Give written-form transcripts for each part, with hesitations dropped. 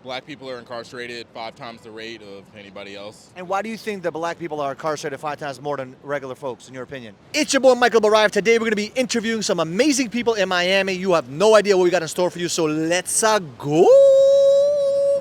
Black people are incarcerated 5 times the rate of anybody else. And why do you think that black people are incarcerated 5 times more than regular folks, in your opinion? It's your boy, Michael Barayev. Today we're going to be interviewing some amazing people in Miami. You have no idea what we got in store for you, so let's go.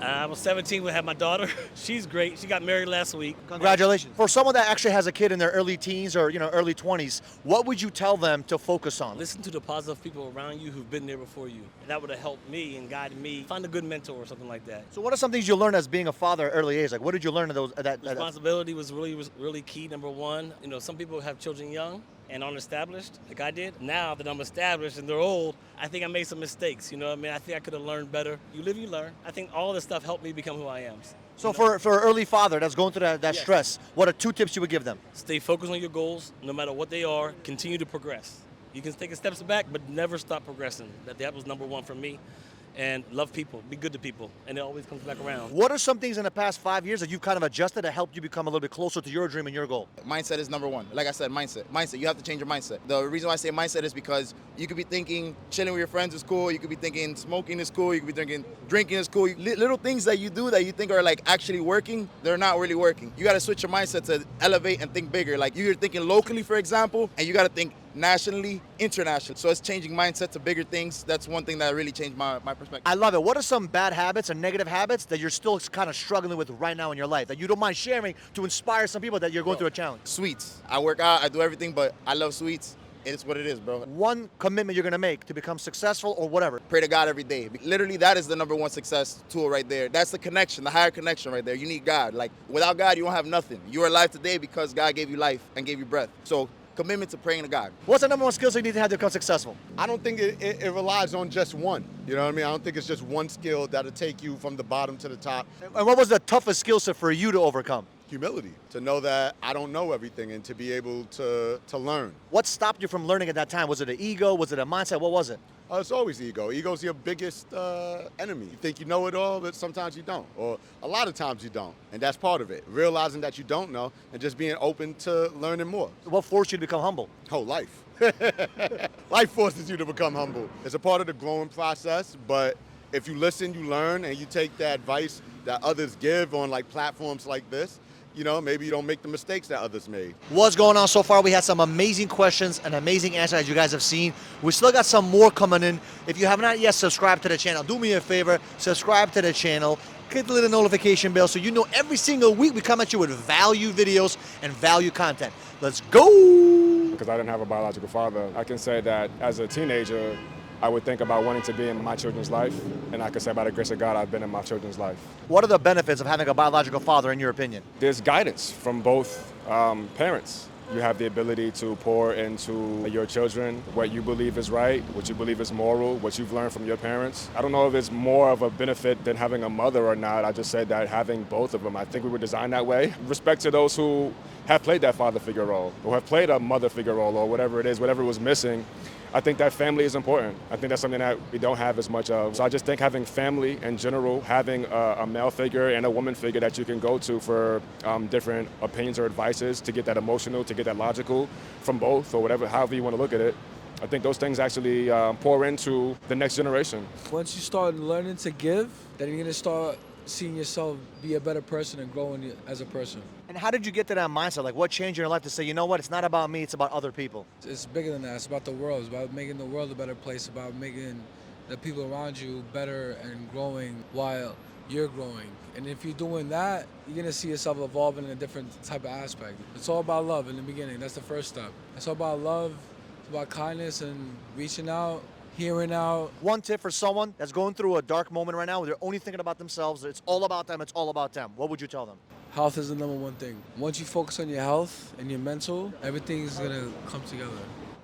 I was 17 when I had my daughter. She's great. She got married last week. Congratulations. For someone that actually has a kid in their early teens or early 20s, what would you tell them to focus on? Listen to the positive people around you who've been there before you. That would have helped me and guided me. Find a good mentor or something like that. So what are some things you learned as being a father at early age? Like what did you learn at those? Responsibility was really key, number one. You know, some people have children young and aren't established, like I did. Now that I'm established and they're old, I think I made some mistakes. You know what I mean? I think I could have learned better. You live, you learn. I think all this stuff helped me become who I am. So for an early father that's going through that Yes. stress, what are 2 tips you would give them? Stay focused on your goals, no matter what they are. Continue to progress. You can take a steps back, but never stop progressing. That was number one for me. And love people, be good to people, and it always comes back around. What are some things in the past 5 years that you've kind of adjusted that helped you become a little bit closer to your dream and your goal? Mindset is number one. Like I said, mindset. Mindset. You have to change your mindset. The reason why I say mindset is because you could be thinking chilling with your friends is cool. You could be thinking smoking is cool. You could be thinking drinking is cool. Little things that you do that you think are like actually working, they're not really working. You got to switch your mindset to elevate and think bigger. Like you're thinking locally, for example, and you got to think nationally, internationally. So it's changing mindset to bigger things. That's one thing that really changed my perspective. I love it. What are some bad habits or negative habits that you're still kind of struggling with right now in your life that you don't mind sharing to inspire some people that you're going through a challenge? Sweets. I work out, I do everything, but I love sweets. It's what it is, bro. One commitment you're going to make to become successful or whatever. Pray to God every day. Literally, that is the number one success tool right there. That's the connection, the higher connection right there. You need God. Like, without God, you don't have nothing. You are alive today because God gave you life and gave you breath. So, commitment to praying to God. What's the number one skills you need to have to become successful? I don't think it relies on just one. You know what I mean? I don't think it's just one skill that'll take you from the bottom to the top. And what was the toughest skill set for you to overcome? Humility, to know that I don't know everything and to be able to learn. What stopped you from learning at that time? Was it an ego? Was it a mindset? What was it? It's always ego. Ego's your biggest enemy. You think you know it all, but sometimes you don't. Or a lot of times you don't. And that's part of it. Realizing that you don't know and just being open to learning more. What forced you to become humble? Whole life. Life forces you to become humble. It's a part of the growing process, but if you listen, you learn, and you take the advice that others give on like platforms like this, you know, maybe you don't make the mistakes that others made. What's going on so far? We had some amazing questions and amazing answers as you guys have seen. We still got some more coming in. If you have not yet subscribed to the channel, do me a favor, subscribe to the channel, click the little notification bell so you know every single week we come at you with value videos and value content. Let's go! Because I didn't have a biological father, I can say that as a teenager, I would think about wanting to be in my children's life, and I can say by the grace of God, I've been in my children's life. What are the benefits of having a biological father in your opinion? There's guidance from both parents. You have the ability to pour into your children what you believe is right, what you believe is moral, what you've learned from your parents. I don't know if it's more of a benefit than having a mother or not. I just said that having both of them, I think we were designed that way. Respect to those who have played that father figure role, or have played a mother figure role, or whatever it is, whatever was missing. I think that family is important. I think that's something that we don't have as much of. So I just think having family in general, having a male figure and a woman figure that you can go to for different opinions or advices, to get that emotional, to get that logical from both, or whatever, however you want to look at it. I think those things actually pour into the next generation. Once you start learning to give, then you're going to start seeing yourself be a better person and growing as a person. And how did you get to that mindset? Like what changed in your life to say, you know what, it's not about me, it's about other people? It's bigger than that. It's about the world. It's about making the world a better place, about making the people around you better and growing while you're growing. And if you're doing that, you're going to see yourself evolving in a different type of aspect. It's all about love in the beginning. That's the first step. It's all about love. It's about kindness and reaching out, hearing out. One tip for someone that's going through a dark moment right now where they're only thinking about themselves, it's all about them, it's all about them. What would you tell them? Health is the number one thing. Once you focus on your health and your mental, everything is going to come together.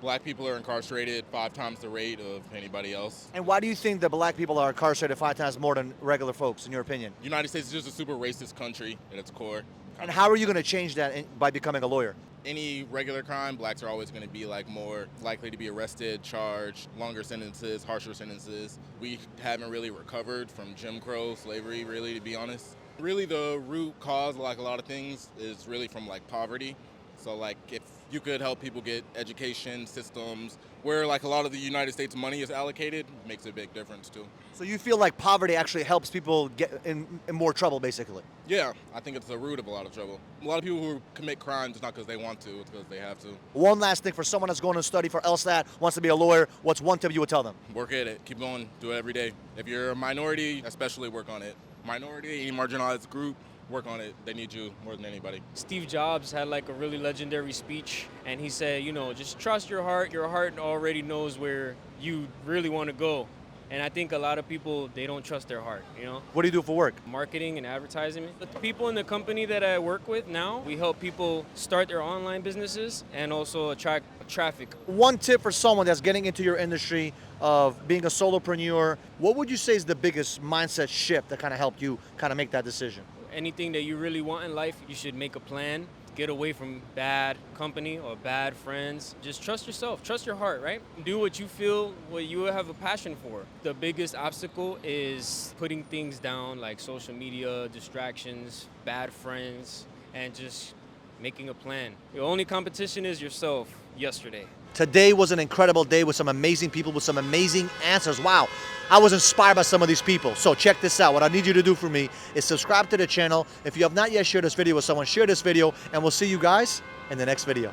Black people are incarcerated 5 times the rate of anybody else. And why do you think that black people are incarcerated 5 times more than regular folks, in your opinion? The United States is just a super racist country at its core. And how are you going to change that by becoming a lawyer? Any regular crime, blacks are always going to be like more likely to be arrested, charged, longer sentences, harsher sentences. We haven't really recovered from Jim Crow, slavery, really, to be honest. Really, the root cause, like a lot of things, is really from like poverty. So like if you could help people get education systems where like a lot of the United States money is allocated, makes a big difference too. So you feel like poverty actually helps people get in more trouble, basically? Yeah, I think it's the root of a lot of trouble. A lot of people who commit crimes, it's not because they want to, it's because they have to. One last thing for someone that's going to study for LSAT, wants to be a lawyer, what's one tip you would tell them? Work at it, keep going, do it every day. If you're a minority, especially work on it. Minority, any marginalized group, work on it. They need you more than anybody. Steve Jobs had like a really legendary speech, and he said, you know, just trust your heart. Your heart already knows where you really want to go. And I think a lot of people, they don't trust their heart, you know? What do you do for work? Marketing and advertising. The people in the company that I work with now, we help people start their online businesses and also attract traffic. One tip for someone that's getting into your industry of being a solopreneur, what would you say is the biggest mindset shift that kind of helped you kind of make that decision? Anything that you really want in life, you should make a plan. Get away from bad company or bad friends. Just trust yourself, trust your heart, right? Do what you feel, what you have a passion for. The biggest obstacle is putting things down like social media, distractions, bad friends, and just making a plan. Your only competition is yourself yesterday. Today was an incredible day with some amazing people with some amazing answers. Wow, I was inspired by some of these people. So check this out. What I need you to do for me is subscribe to the channel. If you have not yet shared this video with someone, share this video, and we'll see you guys in the next video.